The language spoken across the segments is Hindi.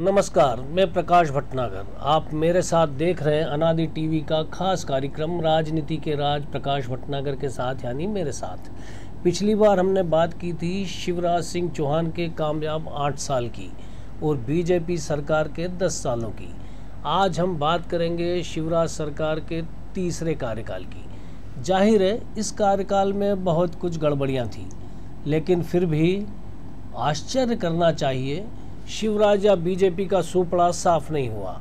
नमस्कार, मैं प्रकाश भटनागर। आप मेरे साथ देख रहे हैं अनादि टीवी का खास कार्यक्रम राजनीति के राज प्रकाश भटनागर के साथ, यानी मेरे साथ। पिछली बार हमने बात की थी शिवराज सिंह चौहान के कामयाब 8 साल की और बीजेपी सरकार के 10 सालों की। आज हम बात करेंगे शिवराज सरकार के तीसरे कार्यकाल की। जाहिर है इस कार्यकाल में बहुत कुछ गड़बड़ियाँ थी, लेकिन फिर भी आश्चर्य करना चाहिए, शिवराज या बीजेपी का सुपड़ा साफ नहीं हुआ,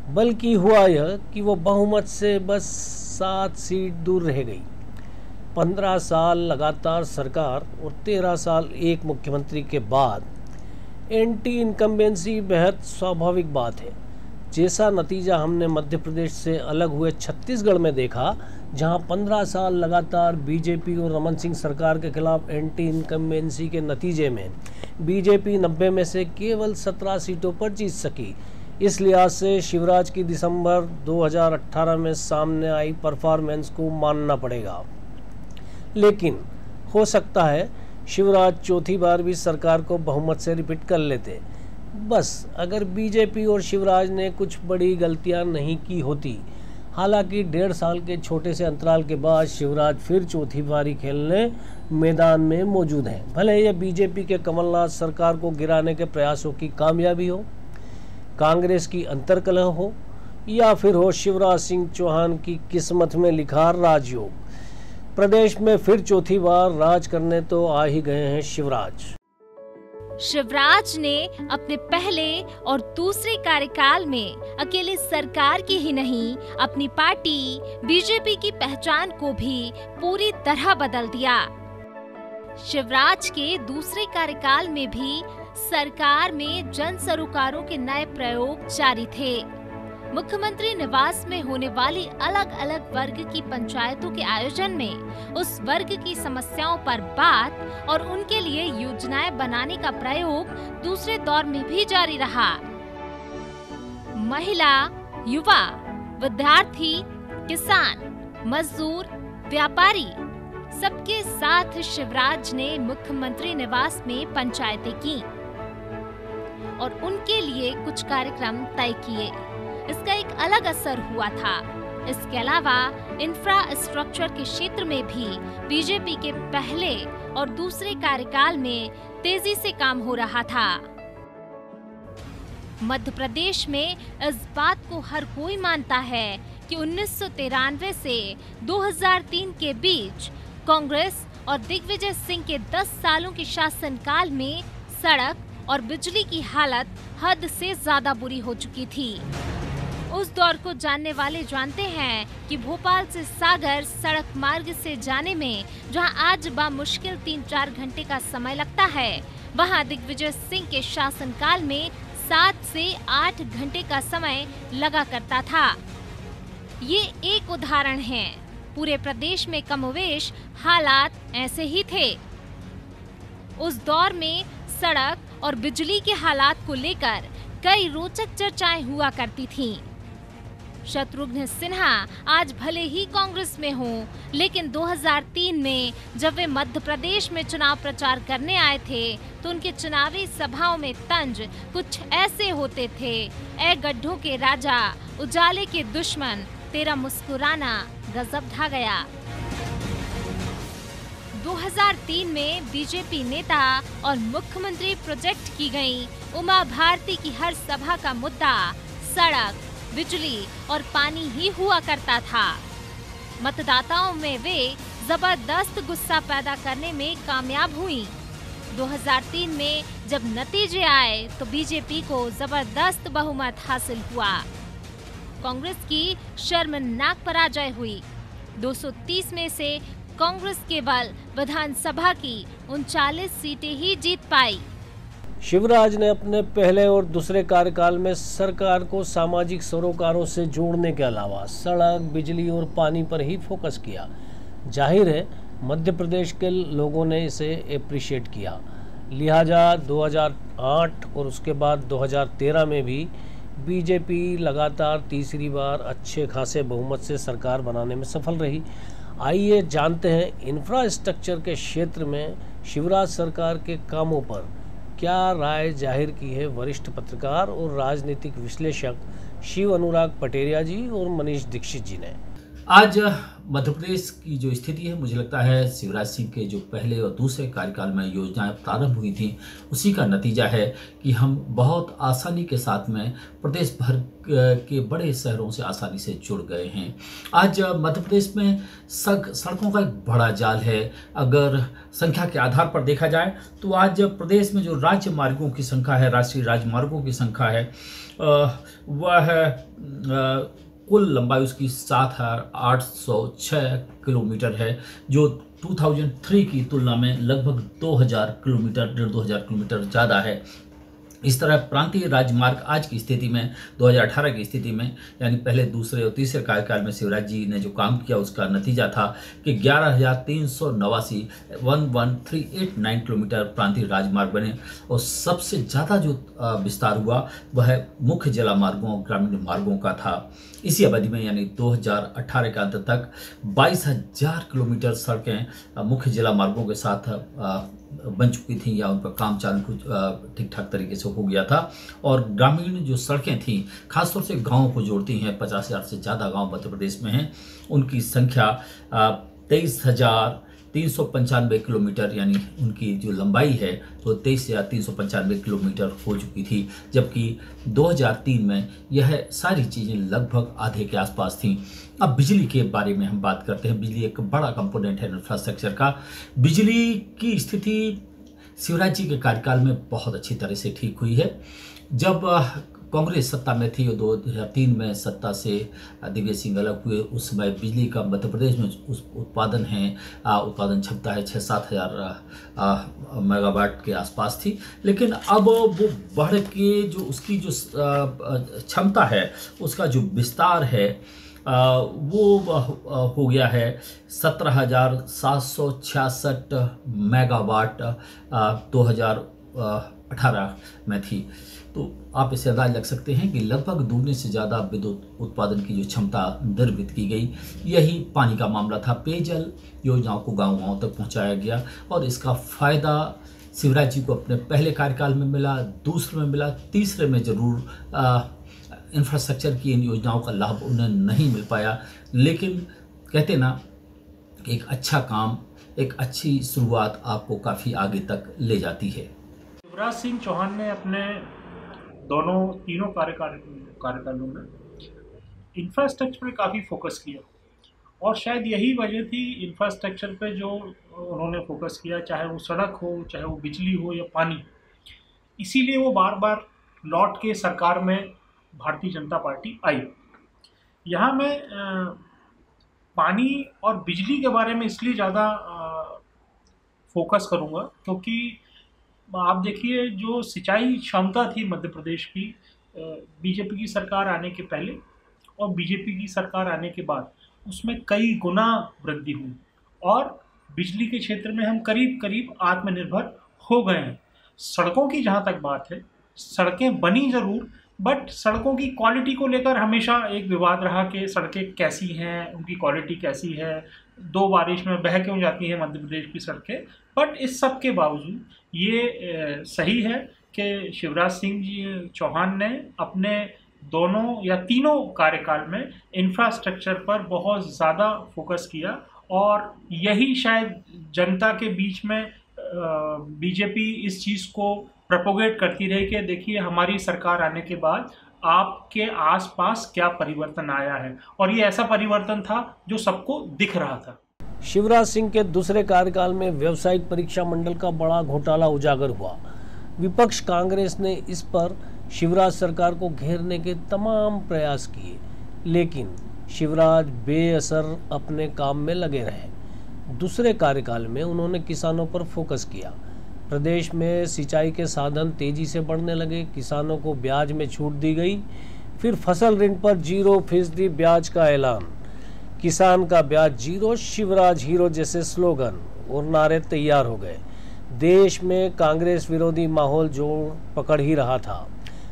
बल्कि हुआ यह कि वो बहुमत से बस 7 सीट दूर रह गई। 15 साल लगातार सरकार और 13 साल एक मुख्यमंत्री के बाद एंटी इनकम्बेंसी बेहद स्वाभाविक बात है। जैसा नतीजा हमने मध्य प्रदेश से अलग हुए छत्तीसगढ़ में देखा, जहां 15 साल लगातार बीजेपी और रमन सिंह सरकार के खिलाफ एंटी इनकम्बेंसी के नतीजे में बीजेपी 90 में से केवल 17 सीटों पर जीत सकी। इस लिहाज से शिवराज की दिसंबर 2018 में सामने आई परफॉर्मेंस को मानना पड़ेगा। लेकिन हो सकता है शिवराज चौथी बार भी सरकार को बहुमत से रिपीट कर लेते, बस अगर बीजेपी और शिवराज ने कुछ बड़ी गलतियां नहीं की होती। हालांकि 1.5 साल के छोटे से अंतराल के बाद शिवराज फिर चौथी बारी खेलने मैदान में मौजूद हैं। भले यह बीजेपी के कमलनाथ सरकार को गिराने के प्रयासों की कामयाबी हो, कांग्रेस की अंतर्कलह हो, या फिर हो शिवराज सिंह चौहान की किस्मत में लिखा राजयोग, प्रदेश में फिर चौथी बार राज करने तो आ ही गए हैं शिवराज। शिवराज ने अपने पहले और दूसरे कार्यकाल में अकेले सरकार की ही नहीं, अपनी पार्टी बीजेपी की पहचान को भी पूरी तरह बदल दिया। शिवराज के दूसरे कार्यकाल में भी सरकार में जन सरोकारों के नए प्रयोग जारी थे। मुख्यमंत्री निवास में होने वाली अलग अलग वर्ग की पंचायतों के आयोजन में उस वर्ग की समस्याओं पर बात और उनके लिए योजनाएं बनाने का प्रयोग दूसरे दौर में भी जारी रहा। महिला, युवा, विद्यार्थी, किसान, मजदूर, व्यापारी, सबके साथ शिवराज ने मुख्यमंत्री निवास में पंचायतें की और उनके लिए कुछ कार्यक्रम तय किए। इसका एक अलग असर हुआ था। इसके अलावा इंफ्रास्ट्रक्चर के क्षेत्र में भी बीजेपी के पहले और दूसरे कार्यकाल में तेजी से काम हो रहा था। मध्य प्रदेश में इस बात को हर कोई मानता है कि 1993 से 2003 के बीच कांग्रेस और दिग्विजय सिंह के 10 सालों के शासनकाल में सड़क और बिजली की हालत हद से ज्यादा बुरी हो चुकी थी। उस दौर को जानने वाले जानते हैं कि भोपाल से सागर सड़क मार्ग से जाने में जहां आज बामुश्किल 3-4 घंटे का समय लगता है, वहां दिग्विजय सिंह के शासनकाल में 7 से 8 घंटे का समय लगा करता था। ये एक उदाहरण है। पूरे प्रदेश में कमोवेश हालात ऐसे ही थे। उस दौर में सड़क और बिजली के हालात को लेकर कई रोचक चर्चाएं हुआ करती थीं। शत्रुघ्न सिन्हा आज भले ही कांग्रेस में हों, लेकिन 2003 में जब वे मध्य प्रदेश में चुनाव प्रचार करने आए थे तो उनके चुनावी सभाओं में तंज कुछ ऐसे होते थे। ए गड्ढों के राजा, उजाले के दुश्मन, तेरा मुस्कुराना गजब ढा गया। 2003 में बीजेपी नेता और मुख्यमंत्री प्रोजेक्ट की गई उमा भारती की हर सभा का मुद्दा सड़क, बिजली और पानी ही हुआ करता था। मतदाताओं में वे जबरदस्त गुस्सा पैदा करने में कामयाब हुई। 2003 में जब नतीजे आए तो बीजेपी को जबरदस्त बहुमत हासिल हुआ। कांग्रेस की शर्मनाक पराजय हुई। 230 में से कांग्रेस केवल विधानसभा की 39 सीटें ही जीत पाई। शिवराज ने अपने पहले और दूसरे कार्यकाल में सरकार को सामाजिक सरोकारों से जोड़ने के अलावा सड़क, बिजली और पानी पर ही फोकस किया। जाहिर है मध्य प्रदेश के लोगों ने इसे अप्रिशिएट किया। लिहाजा 2008 और उसके बाद 2013 में भी बीजेपी लगातार तीसरी बार अच्छे खासे बहुमत से सरकार बनाने में सफल रही। आइए जानते हैं इंफ्रास्ट्रक्चर के क्षेत्र में शिवराज सरकार के कामों पर क्या राय जाहिर की है वरिष्ठ पत्रकार और राजनीतिक विश्लेषक शिव अनुराग पटेरिया जी और मनीष दीक्षित जी ने। आज मध्य प्रदेश की जो स्थिति है, मुझे लगता है शिवराज सिंह के जो पहले और दूसरे कार्यकाल में योजनाएं प्रारंभ हुई थी, उसी का नतीजा है कि हम बहुत आसानी के साथ में प्रदेश भर के बड़े शहरों से आसानी से जुड़ गए हैं। आज मध्य प्रदेश में सड़कों का एक बड़ा जाल है। अगर संख्या के आधार पर देखा जाए तो आज प्रदेश में जो राज्य मार्गों की संख्या है, राष्ट्रीय राजमार्गों की संख्या है, वह कुल लंबाई उसकी 7,806 किलोमीटर है, जो 2003 की तुलना में लगभग 2000 किलोमीटर ज़्यादा है। इस तरह प्रांतीय राजमार्ग आज की स्थिति में 2018 की स्थिति में, यानी पहले, दूसरे और तीसरे कार्यकाल में शिवराज जी ने जो काम किया उसका नतीजा था कि 11,389 किलोमीटर प्रांतीय राजमार्ग बने। और सबसे ज़्यादा जो विस्तार हुआ वह मुख्य जला मार्गों और ग्रामीण मार्गों का था। इसी अवधि में यानी 2018 के अंत तक 22,000 किलोमीटर सड़कें मुख्य जिला मार्गों के साथ बन चुकी थी या उनका काम चालू ठीक ठाक तरीके से हो गया था। और ग्रामीण जो सड़कें थीं, खासतौर से गाँवों को जोड़ती हैं, 50,000 से ज़्यादा गांव मध्य प्रदेश में हैं, उनकी संख्या 23,395 किलोमीटर, यानी उनकी जो लंबाई है वो 23,395 किलोमीटर हो चुकी थी। जबकि 2003 में यह सारी चीज़ें लगभग आधे के आसपास थीं। अब बिजली के बारे में हम बात करते हैं। बिजली एक बड़ा कंपोनेंट है इंफ्रास्ट्रक्चर का। बिजली की स्थिति शिवराज जी के कार्यकाल में बहुत अच्छी तरह से ठीक हुई है। जब कांग्रेस सत्ता में थी और 2003 में सत्ता से दिग्विजय सिंह अलग हुए, उस समय बिजली का मध्य प्रदेश में उत्पादन क्षमता है 6-7 हज़ार मेगावाट के आसपास थी। लेकिन अब वो बढ़ के जो उसकी जो क्षमता है, उसका जो विस्तार है वो हो गया है 17,766 मेगावाट 2018 में थी। तो आप इसे अंदाज लग सकते हैं कि लगभग दुगने से ज़्यादा विद्युत उत्पादन की जो क्षमता निर्मित की गई। यही पानी का मामला था। पेयजल योजनाओं को गांव-गांव तक पहुंचाया गया और इसका फ़ायदा शिवराज जी को अपने पहले कार्यकाल में मिला, दूसरे में मिला, तीसरे में ज़रूर इंफ्रास्ट्रक्चर की इन योजनाओं का लाभ उन्हें नहीं मिल पाया। लेकिन कहते ना, एक अच्छा काम, एक अच्छी शुरुआत आपको काफ़ी आगे तक ले जाती है। शिवराज सिंह चौहान ने अपने तीनों कार्यकालों में इंफ्रास्ट्रक्चर पे काफ़ी फोकस किया और शायद यही वजह थी इंफ्रास्ट्रक्चर पे जो उन्होंने फोकस किया, चाहे वो सड़क हो, चाहे वो बिजली हो या पानी। इसीलिए वो बार बार लौट के सरकार में भारतीय जनता पार्टी आई। यहाँ मैं पानी और बिजली के बारे में इसलिए ज़्यादा फोकस करूँगा क्योंकि आप देखिए जो सिंचाई क्षमता थी मध्य प्रदेश की बीजेपी की सरकार आने के पहले और बीजेपी की सरकार आने के बाद उसमें कई गुना वृद्धि हुई और बिजली के क्षेत्र में हम करीब करीब आत्मनिर्भर हो गए हैं। सड़कों की जहाँ तक बात है, सड़कें बनी ज़रूर, बट सड़कों की क्वालिटी को लेकर हमेशा एक विवाद रहा कि सड़कें कैसी हैं, उनकी क्वालिटी कैसी है, 2 बारिश में बह क्यों जाती हैं मध्य प्रदेश की सड़कें। बट इस सब के बावजूद ये सही है कि शिवराज सिंह जी चौहान ने अपने दोनों या तीनों कार्यकाल में इंफ्रास्ट्रक्चर पर बहुत ज़्यादा फोकस किया और यही शायद जनता के बीच में बीजेपी इस चीज़ को प्रोपोगेट करती रही कि देखिए हमारी सरकार आने के बाद आपके आसपास क्या परिवर्तन आया है, और ये ऐसा परिवर्तन था जो सबको दिख रहा था। शिवराज सिंह के दूसरे कार्यकाल में व्यावसायिक परीक्षा मंडल का बड़ा घोटाला उजागर हुआ। विपक्ष कांग्रेस ने इस पर शिवराज सरकार को घेरने के तमाम प्रयास किए, लेकिन शिवराज बेअसर अपने काम में लगे रहे। दूसरे कार्यकाल में उन्होंने किसानों पर फोकस किया। प्रदेश में सिंचाई के साधन तेजी से बढ़ने लगे, किसानों को ब्याज में छूट दी गई। फिर फसल ऋण पर 0% ब्याज का ऐलान, किसान का ब्याज 0, शिवराज हीरो जैसे स्लोगन और नारे तैयार हो गए। देश में कांग्रेस विरोधी माहौल जोर पकड़ ही रहा था।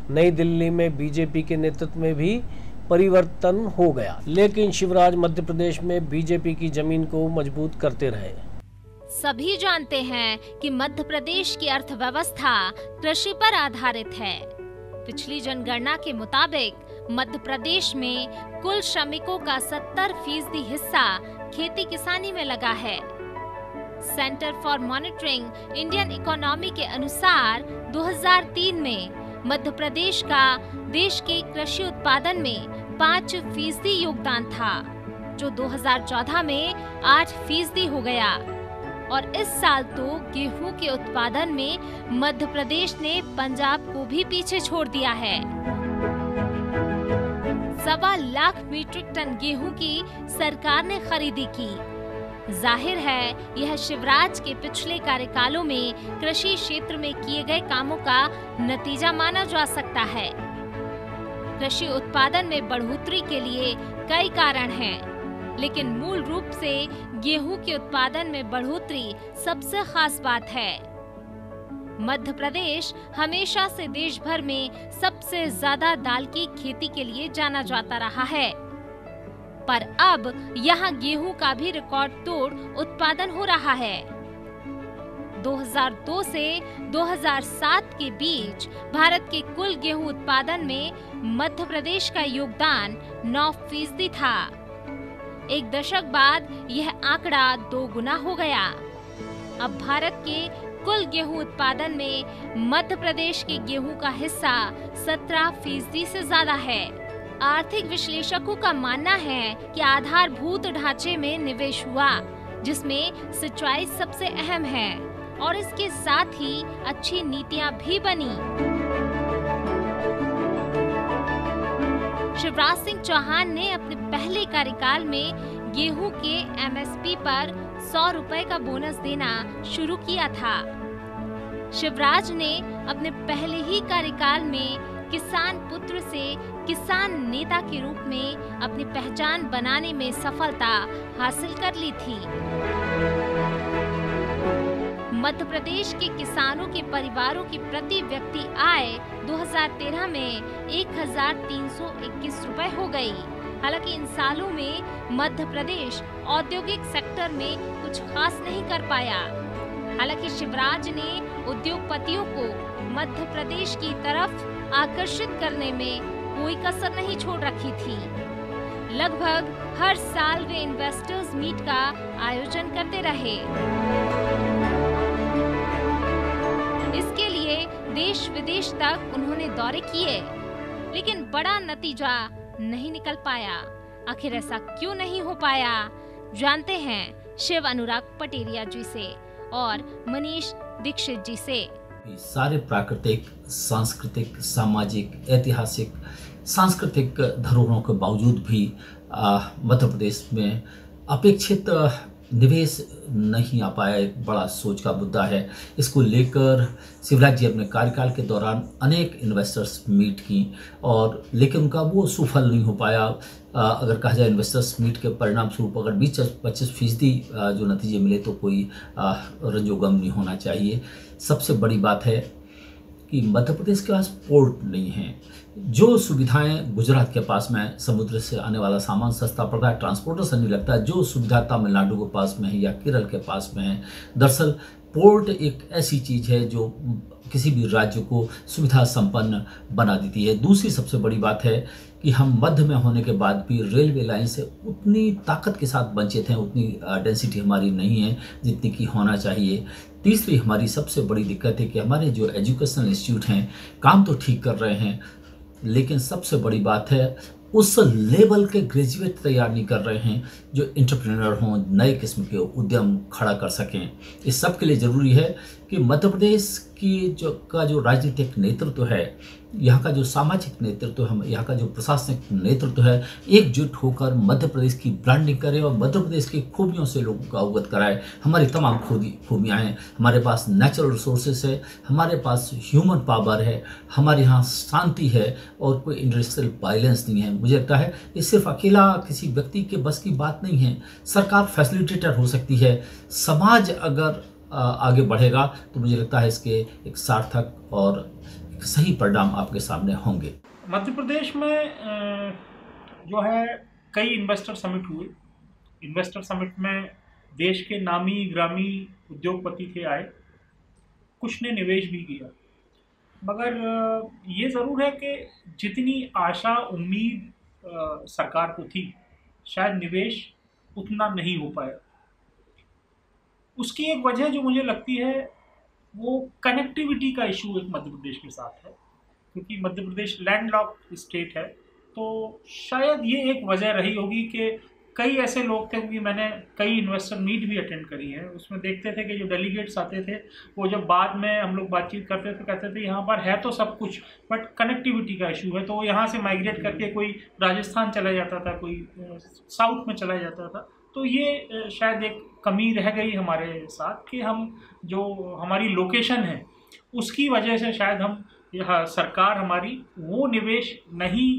नई दिल्ली में बीजेपी के नेतृत्व में भी परिवर्तन हो गया, लेकिन शिवराज मध्य प्रदेश में बीजेपी की जमीन को मजबूत करते रहे। सभी जानते हैं कि मध्य प्रदेश की अर्थव्यवस्था कृषि पर आधारित है। पिछली जनगणना के मुताबिक मध्य प्रदेश में कुल श्रमिकों का 70% हिस्सा खेती किसानी में लगा है। Centre for monitoring Indian economy के अनुसार 2003 में मध्य प्रदेश का देश के कृषि उत्पादन में 5% योगदान था, जो 2014 में 8% हो गया। और इस साल तो गेहूं के उत्पादन में मध्य प्रदेश ने पंजाब को भी पीछे छोड़ दिया है। 1.25 लाख मीट्रिक टन गेहूं की सरकार ने खरीदी की। जाहिर है यह शिवराज के पिछले कार्यकालों में कृषि क्षेत्र में किए गए कामों का नतीजा माना जा सकता है। कृषि उत्पादन में बढ़ोतरी के लिए कई कारण हैं, लेकिन मूल रूप से गेहूं के उत्पादन में बढ़ोतरी सबसे खास बात है। मध्य प्रदेश हमेशा से देश भर में सबसे ज्यादा दाल की खेती के लिए जाना जाता रहा है, पर अब यहाँ गेहूं का भी रिकॉर्ड तोड़ उत्पादन हो रहा है। 2002 से 2007 के बीच भारत के कुल गेहूं उत्पादन में मध्य प्रदेश का योगदान 9% था। एक दशक बाद यह आंकड़ा 2 गुना हो गया। अब भारत के कुल गेहूं उत्पादन में मध्य प्रदेश के गेहूं का हिस्सा 17% से ज्यादा है। आर्थिक विश्लेषकों का मानना है कि आधारभूत ढांचे में निवेश हुआ, जिसमें सिंचाई सबसे अहम है, और इसके साथ ही अच्छी नीतियां भी बनी। शिवराज सिंह चौहान ने अपने पहले कार्यकाल में गेहूं के एमएसपी पर 100 रुपए का बोनस देना शुरू किया था। शिवराज ने अपने पहले ही कार्यकाल में किसान पुत्र से किसान नेता के रूप में अपनी पहचान बनाने में सफलता हासिल कर ली थी। मध्य प्रदेश के किसानों के परिवारों की प्रति व्यक्ति आय 2013 में 1,321 रुपए हो गई। हालांकि इन सालों में मध्य प्रदेश औद्योगिक सेक्टर में कुछ खास नहीं कर पाया। हालांकि शिवराज ने उद्योगपतियों को मध्य प्रदेश की तरफ आकर्षित करने में कोई कसर नहीं छोड़ रखी थी। लगभग हर साल वे इन्वेस्टर्स मीट का आयोजन करते रहे। इसके लिए देश विदेश तक उन्होंने दौरे किए, लेकिन बड़ा नतीजा नहीं निकल पाया। आखिर ऐसा क्यों नहीं हो पाया, जानते हैं शिव अनुराग पटेरिया जी से और मनीष दीक्षित जी से। सारे प्राकृतिक, सांस्कृतिक, सामाजिक, ऐतिहासिक, सांस्कृतिक धरोहरों के बावजूद भी मध्य प्रदेश में अपेक्षित निवेश नहीं आ पाया, एक बड़ा सोच का मुद्दा है। इसको लेकर शिवराज जी अपने कार्यकाल के दौरान अनेक इन्वेस्टर्स मीट की, और लेकिन उनका वो सुफल नहीं हो पाया। अगर कहा जाए इन्वेस्टर्स मीट के परिणाम स्वरूप अगर 20-25% जो नतीजे मिले तो कोई रंजोगम नहीं होना चाहिए। सबसे बड़ी बात है कि मध्य प्रदेश के पास पोर्ट नहीं है। जो सुविधाएं गुजरात के पास में समुद्र से आने वाला सामान सस्ता पड़ता है, ट्रांसपोर्टेशन नहीं लगता है, जो सुविधा तमिलनाडु के पास में है या केरल के पास में है। दरअसल पोर्ट एक ऐसी चीज़ है जो किसी भी राज्य को सुविधा संपन्न बना देती है। दूसरी सबसे बड़ी बात है कि हम मध्य में होने के बाद भी रेलवे लाइन से उतनी ताकत के साथ वंचित हैं, उतनी डेंसिटी हमारी नहीं है जितनी की होना चाहिए। तीसरी हमारी सबसे बड़ी दिक्कत है कि हमारे जो एजुकेशनल इंस्टीट्यूट हैं काम तो ठीक कर रहे हैं, लेकिन सबसे बड़ी बात है उस लेवल के ग्रेजुएट तैयार नहीं कर रहे हैं जो एंटरप्रेन्योर हों, नए किस्म के उद्यम खड़ा कर सकें। इस सब के लिए ज़रूरी है कि मध्य प्रदेश की जो राजनीतिक नेतृत्व है, यहाँ का जो सामाजिक नेतृत्व है, यहाँ का जो प्रशासनिक नेतृत्व है, एकजुट होकर मध्य प्रदेश की ब्रांडिंग करे और मध्य प्रदेश की खूबियों से लोगों को अवगत कराए। हमारी तमाम खूबियाँ हैं, हमारे पास नेचुरल रिसोर्सेस है, हमारे पास ह्यूमन पावर है, हमारे यहाँ शांति है और कोई इंडस्ट्रियल वायलेंस नहीं है। मुझे लगता है ये सिर्फ अकेला किसी व्यक्ति के बस की बात नहीं है। सरकार फैसिलिटेटर हो सकती है, समाज अगर आगे बढ़ेगा तो मुझे लगता है इसके एक सार्थक और सही परिणाम आपके सामने होंगे। मध्य प्रदेश में जो है कई इन्वेस्टर समिट हुए। इन्वेस्टर समिट में देश के नामी ग्रामी उद्योगपति थे आए, कुछ ने निवेश भी किया, मगर ये ज़रूर है कि जितनी आशा उम्मीद सरकार को थी, शायद निवेश उतना नहीं हो पाया। उसकी एक वजह जो मुझे लगती है वो कनेक्टिविटी का इशू एक मध्य प्रदेश के साथ है, क्योंकि मध्य प्रदेश लैंडलॉक्ड स्टेट है। तो शायद ये एक वजह रही होगी कि कई ऐसे लोग थे, क्योंकि मैंने कई इन्वेस्टर मीट भी अटेंड करी है, उसमें देखते थे कि जो डेलीगेट्स आते थे वो जब बाद में हम लोग बातचीत करते थे कहते थे यहाँ पर है तो सब कुछ बट कनेक्टिविटी का इशू है। तो वो यहाँ से माइग्रेट करके कोई राजस्थान चला जाता था, कोई साउथ में चला जाता था। तो ये शायद एक कमी रह गई हमारे साथ कि हम जो हमारी लोकेशन है उसकी वजह से शायद हम यह सरकार हमारी वो निवेश नहीं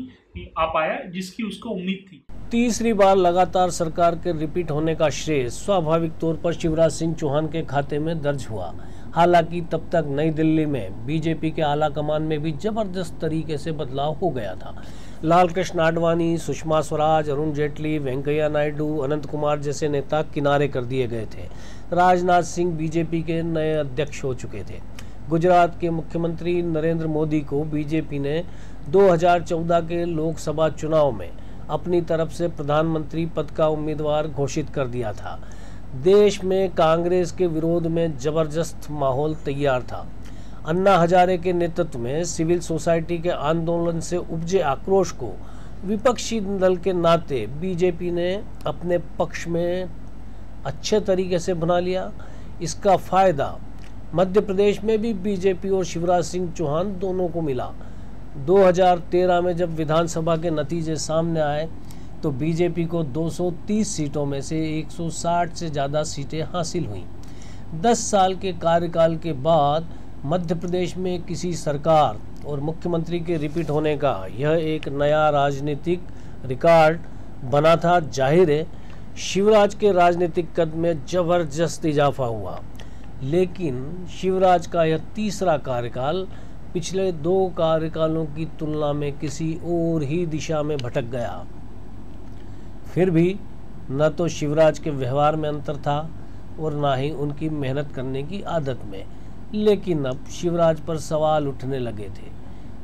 आ पाया जिसकी उसको उम्मीद थी। तीसरी बार लगातार सरकार के रिपीट होने का श्रेय स्वाभाविक तौर पर शिवराज सिंह चौहान के खाते में दर्ज हुआ। हालांकि तब तक नई दिल्ली में बीजेपी के आला कमान में भी जबरदस्त तरीके से बदलाव हो गया था। लाल कृष्ण आडवाणी, सुषमा स्वराज, अरुण जेटली, वेंकैया नायडू, अनंत कुमार जैसे नेता किनारे कर दिए गए थे। राजनाथ सिंह बीजेपी के नए अध्यक्ष हो चुके थे। गुजरात के मुख्यमंत्री नरेंद्र मोदी को बीजेपी ने 2014 के लोकसभा चुनाव में अपनी तरफ से प्रधानमंत्री पद का उम्मीदवार घोषित कर दिया था। देश में कांग्रेस के विरोध में जबरदस्त माहौल तैयार था। अन्ना हजारे के नेतृत्व में सिविल सोसाइटी के आंदोलन से उपजे आक्रोश को विपक्षी दल के नाते बीजेपी ने अपने पक्ष में अच्छे तरीके से बना लिया। इसका फायदा मध्य प्रदेश में भी बीजेपी और शिवराज सिंह चौहान दोनों को मिला। 2013 में जब विधानसभा के नतीजे सामने आए तो बीजेपी को 230 सीटों में से 160 से ज़्यादा सीटें हासिल हुईं। 10 साल के कार्यकाल के बाद मध्य प्रदेश में किसी सरकार और मुख्यमंत्री के रिपीट होने का यह एक नया राजनीतिक रिकॉर्ड बना था। जाहिर है शिवराज के राजनीतिक कद में जबरदस्त इजाफा हुआ, लेकिन शिवराज का यह तीसरा कार्यकाल पिछले 2 कार्यकालों की तुलना में किसी और ही दिशा में भटक गया। फिर भी न तो शिवराज के व्यवहार में अंतर था और न ही उनकी मेहनत करने की आदत में, लेकिन अब शिवराज पर सवाल उठने लगे थे।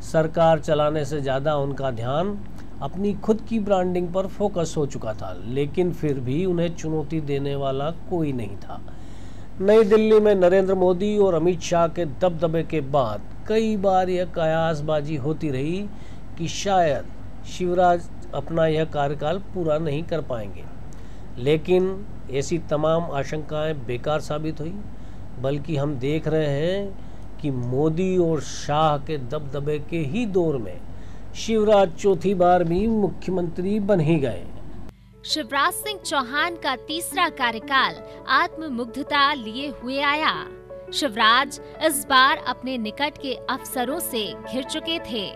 सरकार चलाने से ज़्यादा उनका ध्यान अपनी खुद की ब्रांडिंग पर फोकस हो चुका था, लेकिन फिर भी उन्हें चुनौती देने वाला कोई नहीं था। नई दिल्ली में नरेंद्र मोदी और अमित शाह के दबदबे के बाद कई बार यह कयासबाजी होती रही कि शायद शिवराज अपना यह कार्यकाल पूरा नहीं कर पाएंगे, लेकिन ऐसी तमाम आशंकाएं बेकार साबित हुई। बल्कि हम देख रहे हैं कि मोदी और शाह के दबदबे के ही दौर में शिवराज चौथी बार भी मुख्यमंत्री बन ही गए। शिवराज सिंह चौहान का तीसरा कार्यकाल आत्ममुग्धता लिए हुए आया। शिवराज इस बार अपने निकट के अफसरों से घिर चुके थे।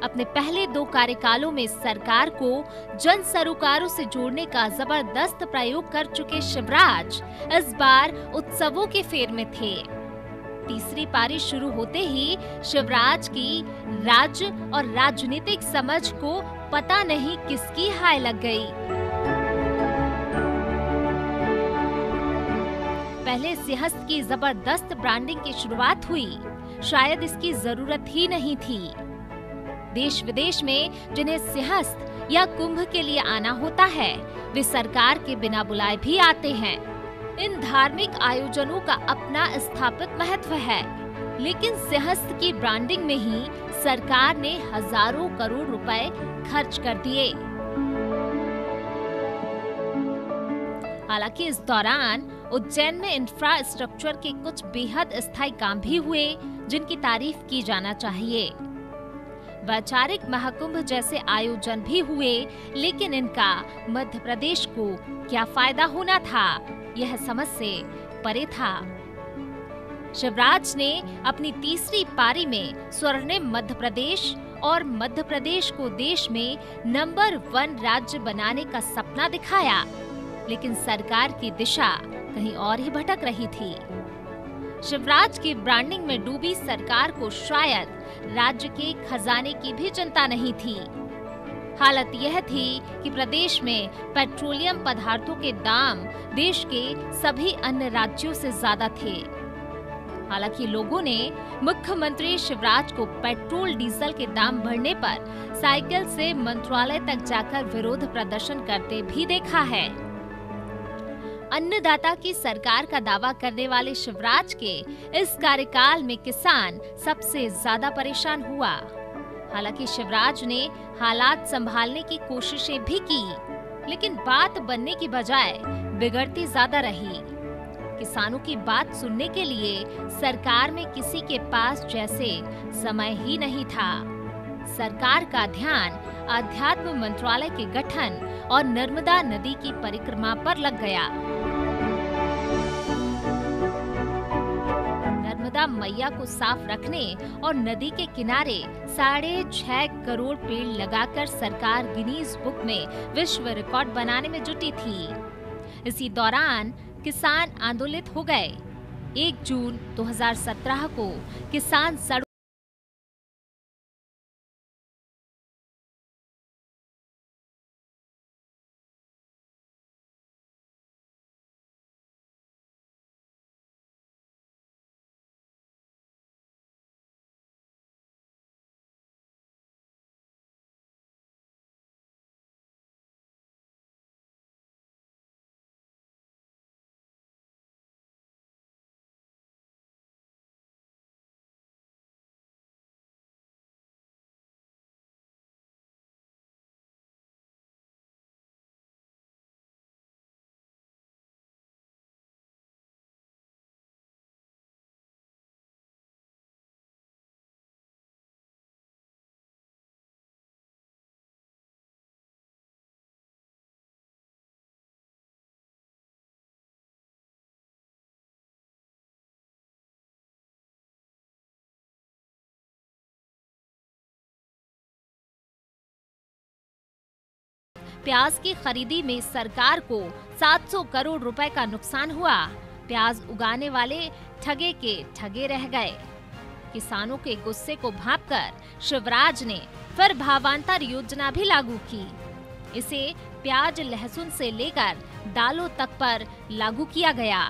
अपने पहले 2 कार्यकालों में सरकार को जन सरोकारों से जोड़ने का जबरदस्त प्रयोग कर चुके शिवराज इस बार उत्सवों के फेर में थे। तीसरी पारी शुरू होते ही शिवराज की राज्य और राजनीतिक समझ को पता नहीं किसकी हाय लग गई। पहले सिंहस्थ की जबरदस्त ब्रांडिंग की शुरुआत हुई। शायद इसकी जरूरत ही नहीं थी। देश विदेश में जिन्हें सिंहस्थ या कुंभ के लिए आना होता है, वे सरकार के बिना बुलाए भी आते हैं। इन धार्मिक आयोजनों का अपना स्थापित महत्व है, लेकिन सिंहस्थ की ब्रांडिंग में ही सरकार ने हजारों करोड़ रुपए खर्च कर दिए। हालांकि इस दौरान उज्जैन में इंफ्रास्ट्रक्चर के कुछ बेहद स्थायी काम भी हुए, जिनकी तारीफ की जाना चाहिए। वैचारिक महाकुंभ जैसे आयोजन भी हुए, लेकिन इनका मध्य प्रदेश को क्या फायदा होना था, यह समझ से परे था। शिवराज ने अपनी तीसरी पारी में स्वर्णिम मध्य प्रदेश और मध्य प्रदेश को देश में नंबर 1 राज्य बनाने का सपना दिखाया, लेकिन सरकार की दिशा कहीं और ही भटक रही थी। शिवराज की ब्रांडिंग में डूबी सरकार को शायद राज्य के खजाने की भी चिंता नहीं थी। हालत यह थी कि प्रदेश में पेट्रोलियम पदार्थों के दाम देश के सभी अन्य राज्यों से ज्यादा थे। हालांकि लोगों ने मुख्यमंत्री शिवराज को पेट्रोल डीजल के दाम बढ़ने पर साइकिल से मंत्रालय तक जाकर विरोध प्रदर्शन करते भी देखा है। अन्नदाता की सरकार का दावा करने वाले शिवराज के इस कार्यकाल में किसान सबसे ज्यादा परेशान हुआ। हालांकि शिवराज ने हालात संभालने की कोशिशें भी की, लेकिन बात बनने की बजाय बिगड़ती ज्यादा रही। किसानों की बात सुनने के लिए सरकार में किसी के पास जैसे समय ही नहीं था। सरकार का ध्यान आध्यात्म मंत्रालय के गठन और नर्मदा नदी की परिक्रमा पर लग गया। नर्मदा मैया को साफ रखने और नदी के किनारे 6.5 करोड़ पेड़ लगाकर सरकार गिनीज बुक में विश्व रिकॉर्ड बनाने में जुटी थी। इसी दौरान किसान आंदोलित हो गए। 1 जून 2017 को किसान सड़क प्याज की खरीदी में सरकार को 700 करोड़ रुपए का नुकसान हुआ। प्याज उगाने वाले ठगे के ठगे रह गए। किसानों के गुस्से को भांपकर शिवराज ने फिर भावांतर योजना भी लागू की। इसे प्याज लहसुन से लेकर दालों तक पर लागू किया गया,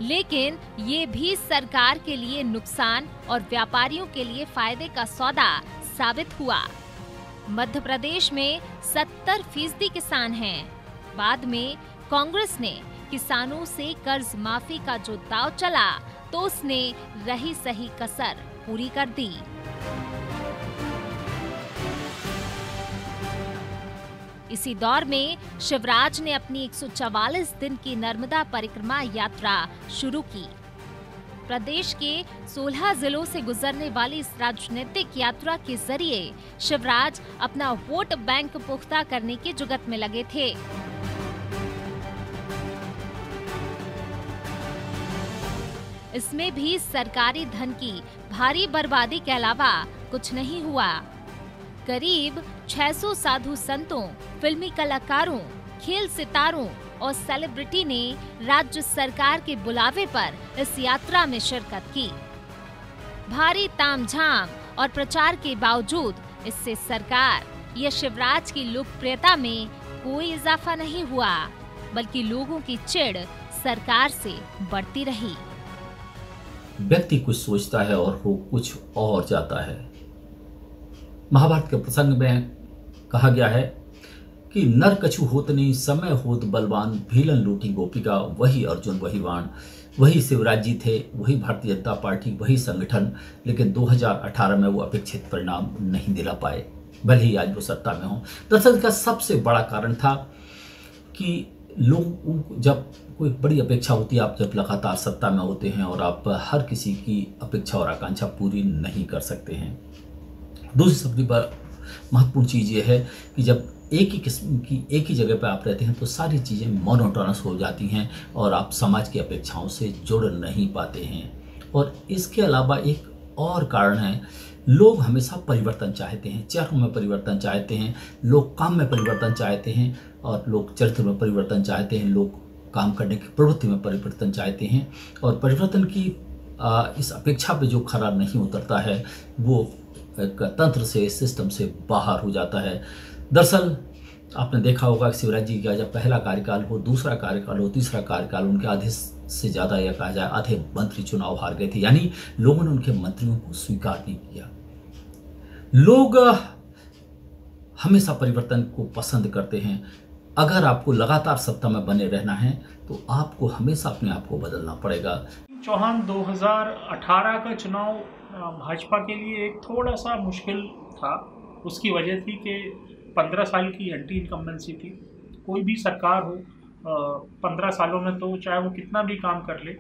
लेकिन ये भी सरकार के लिए नुकसान और व्यापारियों के लिए फायदे का सौदा साबित हुआ। मध्य प्रदेश में 70% किसान हैं। बाद में कांग्रेस ने किसानों से कर्ज माफी का जो दांव चला तो उसने रही सही कसर पूरी कर दी। इसी दौर में शिवराज ने अपनी 144 दिन की नर्मदा परिक्रमा यात्रा शुरू की। प्रदेश के 16 जिलों से गुजरने वाली इस राजनीतिक यात्रा के जरिए शिवराज अपना वोट बैंक पुख्ता करने की जुगत में लगे थे। इसमें भी सरकारी धन की भारी बर्बादी के अलावा कुछ नहीं हुआ। करीब 600 साधु संतों, फिल्मी कलाकारों, खेल सितारों और सेलिब्रिटी ने राज्य सरकार के बुलावे पर इस यात्रा में शिरकत की। भारी तामझाम और प्रचार के बावजूद इससे सरकार या शिवराज की लोकप्रियता में कोई इजाफा नहीं हुआ, बल्कि लोगों की चिढ़ सरकार से बढ़ती रही। व्यक्ति कुछ सोचता है और हो कुछ और जाता है। महाभारत के प्रसंग में कहा गया है कि नर कछु होत नहीं, समय होत बलवान, भीलन लूटी गोपिका, वही अर्जुन वही बाण। वही शिवराज जी थे, वही भारतीय जनता पार्टी, वही संगठन, लेकिन 2018 में वो अपेक्षित परिणाम नहीं दिला पाए, भले ही आज वो सत्ता में हों। दरअसल इसका सबसे बड़ा कारण था कि लोग, जब कोई बड़ी अपेक्षा होती है, आप जब लगातार सत्ता में होते हैं और आप हर किसी की अपेक्षा और आकांक्षा पूरी नहीं कर सकते हैं। दूसरी सबसे महत्वपूर्ण चीज़ ये है कि जब एक ही किस्म की एक ही जगह पर आप रहते हैं तो सारी चीज़ें मोनोटोनस हो जाती हैं और आप समाज की अपेक्षाओं से जुड़ नहीं पाते हैं। और इसके अलावा एक और कारण है, लोग हमेशा परिवर्तन चाहते हैं, चेहरों में परिवर्तन चाहते हैं, लोग काम में परिवर्तन चाहते हैं और लोग चरित्र में परिवर्तन चाहते हैं, लोग काम करने की प्रवृत्ति में परिवर्तन चाहते हैं। और परिवर्तन की इस अपेक्षा पे जो खरा नहीं उतरता है वो एक तंत्र से, सिस्टम से बाहर हो जाता है। दरअसल आपने देखा होगा कि शिवराज जी का जब पहला कार्यकाल हो, दूसरा कार्यकाल हो, तीसरा कार्यकाल, उनके आधे से ज़्यादा या कहा जाए आधे मंत्री चुनाव हार गए थे, यानी लोगों ने उनके मंत्रियों को स्वीकार नहीं किया। लोग हमेशा परिवर्तन को पसंद करते हैं। अगर आपको लगातार सत्ता में बने रहना है तो आपको हमेशा अपने आप को बदलना पड़ेगा। चौहान 2018 का चुनाव भाजपा के लिए एक थोड़ा सा मुश्किल था। उसकी वजह थी कि 15 साल की एंटी इनकम्बेंसी थी। कोई भी सरकार हो 15 सालों में तो चाहे वो कितना भी काम कर ले,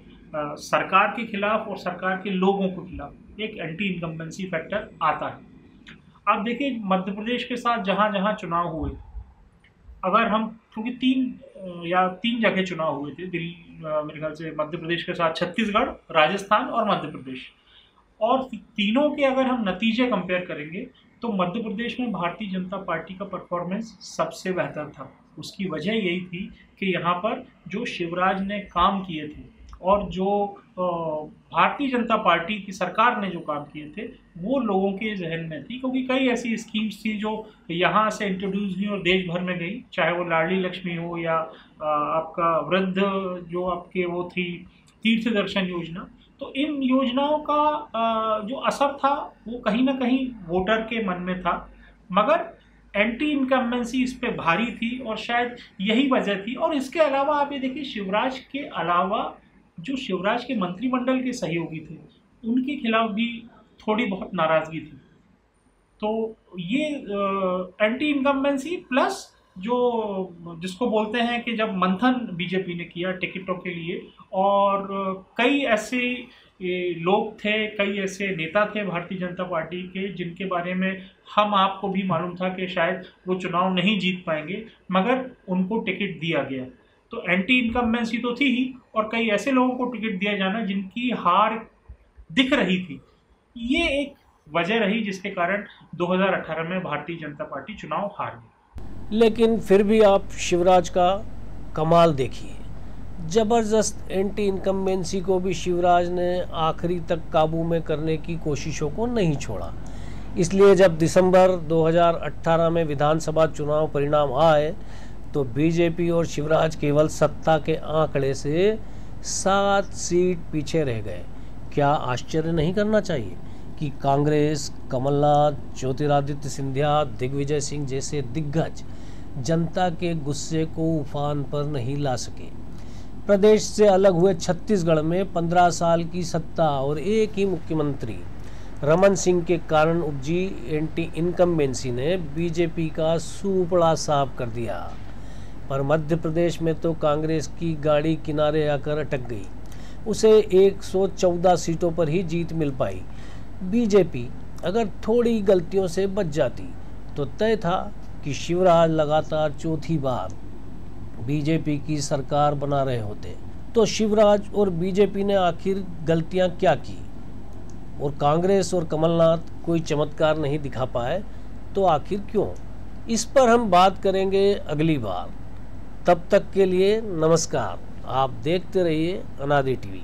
सरकार के खिलाफ और सरकार के लोगों के खिलाफ एक एंटी इनकम्बेंसी फैक्टर आता है। आप देखिए मध्य प्रदेश के साथ जहाँ जहाँ चुनाव हुए, अगर हम, क्योंकि तीन जगह चुनाव हुए थे दिल्ली, मेरे ख्याल से मध्य प्रदेश के साथ छत्तीसगढ़, राजस्थान और मध्य प्रदेश, और तीनों के अगर हम नतीजे कंपेयर करेंगे तो मध्य प्रदेश में भारतीय जनता पार्टी का परफॉर्मेंस सबसे बेहतर था। उसकी वजह यही थी कि यहाँ पर जो शिवराज ने काम किए थे और जो भारतीय जनता पार्टी की सरकार ने जो काम किए थे वो लोगों के जहन में थी, क्योंकि कई ऐसी स्कीम्स थी जो यहाँ से इंट्रोड्यूस हुई और देश भर में गई, चाहे वो लाडली लक्ष्मी हो या आपका वृद्ध जो आपके वो थी तीर्थ दर्शन योजना। तो इन योजनाओं का जो असर था वो कहीं ना कहीं वोटर के मन में था, मगर एंटी इनकम्बेंसी इस पे भारी थी और शायद यही वजह थी। और इसके अलावा आप ये देखिए, शिवराज के अलावा जो शिवराज के मंत्रिमंडल के सहयोगी थे उनके खिलाफ भी थोड़ी बहुत नाराज़गी थी। तो ये एंटी इनकम्बेंसी प्लस जो जिसको बोलते हैं कि जब मंथन बीजेपी ने किया टिकटों के लिए, और कई ऐसे लोग थे, कई ऐसे नेता थे भारतीय जनता पार्टी के जिनके बारे में हम आपको भी मालूम था कि शायद वो चुनाव नहीं जीत पाएंगे, मगर उनको टिकट दिया गया। तो एंटी इनकम्बेंसी तो थी ही, और कई ऐसे लोगों को टिकट दिया जाना जिनकी हार दिख रही थी। ये एक वजह रही जिसके कारण 2018 में भारतीय जनता पार्टी चुनाव हार गई। लेकिन फिर भी आप शिवराज का कमाल देखिए, ज़बरदस्त एंटी इनकम्बेंसी को भी शिवराज ने आखिरी तक काबू में करने की कोशिशों को नहीं छोड़ा। इसलिए जब दिसंबर 2018 में विधानसभा चुनाव परिणाम आए तो बीजेपी और शिवराज केवल सत्ता के आंकड़े से 7 सीट पीछे रह गए। क्या आश्चर्य नहीं करना चाहिए कि कांग्रेस, कमलनाथ, ज्योतिरादित्य सिंधिया, दिग्विजय सिंह जैसे दिग्गज जनता के गुस्से को उफान पर नहीं ला सके। प्रदेश से अलग हुए छत्तीसगढ़ में 15 साल की सत्ता और एक ही मुख्यमंत्री रमन सिंह के कारण उपजी एंटी इनकम्बेंसी ने बीजेपी का सूपड़ा साफ कर दिया। पर मध्य प्रदेश में तो कांग्रेस की गाड़ी किनारे आकर अटक गई। उसे 114 सीटों पर ही जीत मिल पाई। बीजेपी अगर थोड़ी गलतियों से बच जाती तो तय था कि शिवराज लगातार चौथी बार बीजेपी की सरकार बना रहे होते। तो शिवराज और बीजेपी ने आखिर गलतियां क्या की और कांग्रेस और कमलनाथ कोई चमत्कार नहीं दिखा पाए, तो आखिर क्यों? इस पर हम बात करेंगे अगली बार। तब तक के लिए नमस्कार। आप देखते रहिए अनादि टीवी।